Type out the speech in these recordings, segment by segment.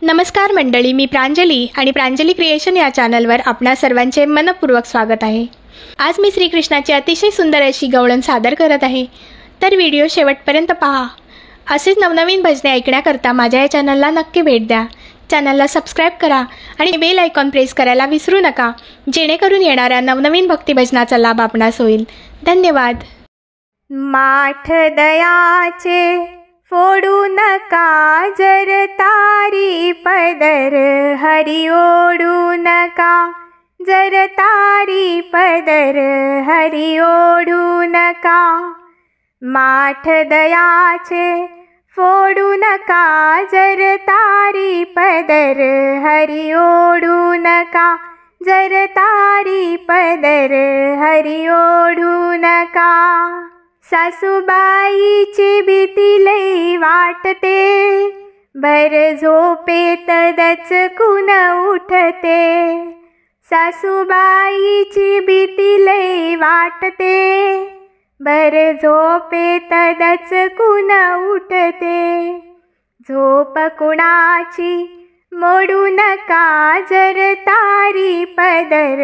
नमस्कार मंडळी, मी प्रांजली आणि प्रांजली क्रिएशन या चॅनलवर आपणा सर्वांचे मनपूर्वक स्वागत आहे। आज मी श्रीकृष्णाची अतिशय सुंदर अशी गवळण सादर करत आहे, तर व्हिडिओ शेवटपर्यंत पहा। असेच नवनवीन भजने ऐकण्याकरता माझ्या या चॅनलला नक्की भेट द्या। चॅनलला सबस्क्राइब करा आणि बेल आयकॉन प्रेस करायला विसरू नका, जेणेकरून येणाऱ्या नवनवीन भक्तिभजनाचा लाभ आपणास होईल। धन्यवाद। माठ दयाचे फोडू नका जर तारी पदर, हरी ओढू नका जर तारी पदर, हरी ओढू नका। माठ दयाचे फोडू नका जर तारी पदर, हरी ओढू नका जर तारी पदर, हरी ओढू नका। सासूबाईची भीती लई वाटते, भर झोपेत दचकून उठते। सासूबाईची भीती लई वाटते, भर झोपेत दचकून उठते। झोप कुणाची मोडू नका जर तारी पदर,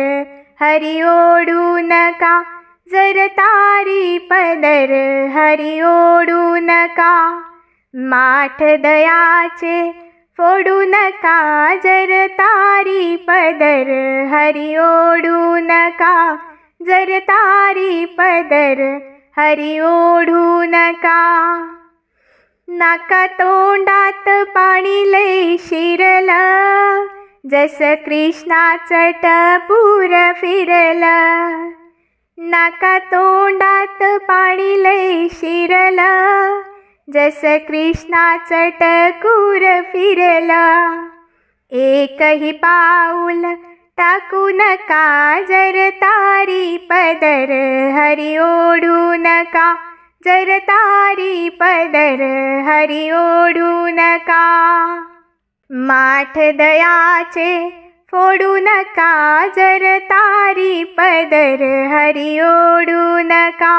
हरी ओढू नका जर तारी पदर, हरी ओढू नका। माठ दयाचे फोडू नका जर तारी पदर, हरी ओढू नका जर तारी पदर, हरी ओढू नका। नाका तोंडात पाणी लई शिरलं, जस कृष्णाचं टपूर फिरलं। नाका तोंडात पाणी लई शिरलं, जस कृष्णाचं टपूर फिरलं। एकही पाऊल टाकू नका जर तारी पदर, हरी ओढू नका जर तारी पदर, हरी ओढू नका। माठ दयाचे फोडू नका जर तारी पदर, हरी ओढू नका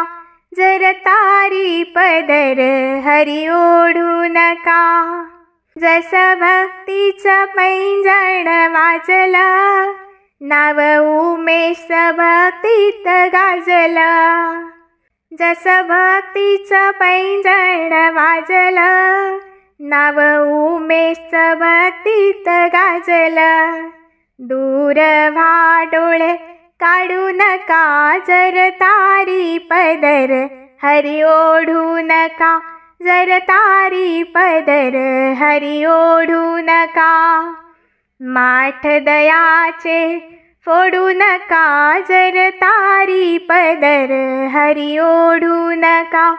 जर तारी पदर, हरी ओढू नका। जस भक्तीचं पैंजण वाजलं, नाव उमेश भक्तीत गाजलं। जस भक्तीचं पैंजण वाजलं, नाव उमेश भक्तीत गाजलं। दूर व्हा डोळे काढू नका जर तारी पदर, हरी ओढू नका जर तारी पदर, हरी ओढू नका। माठ दयाचे फोडू नका जर तारी पदर, हरी ओढू नका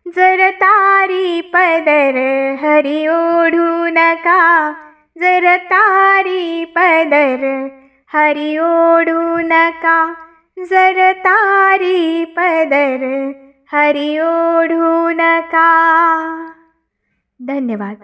जर तारी पदर, हरी ओढू नका जर तारी पदर, हरी ओढू नका जर तारी पदर, हरी ओढू नका। धन्यवाद।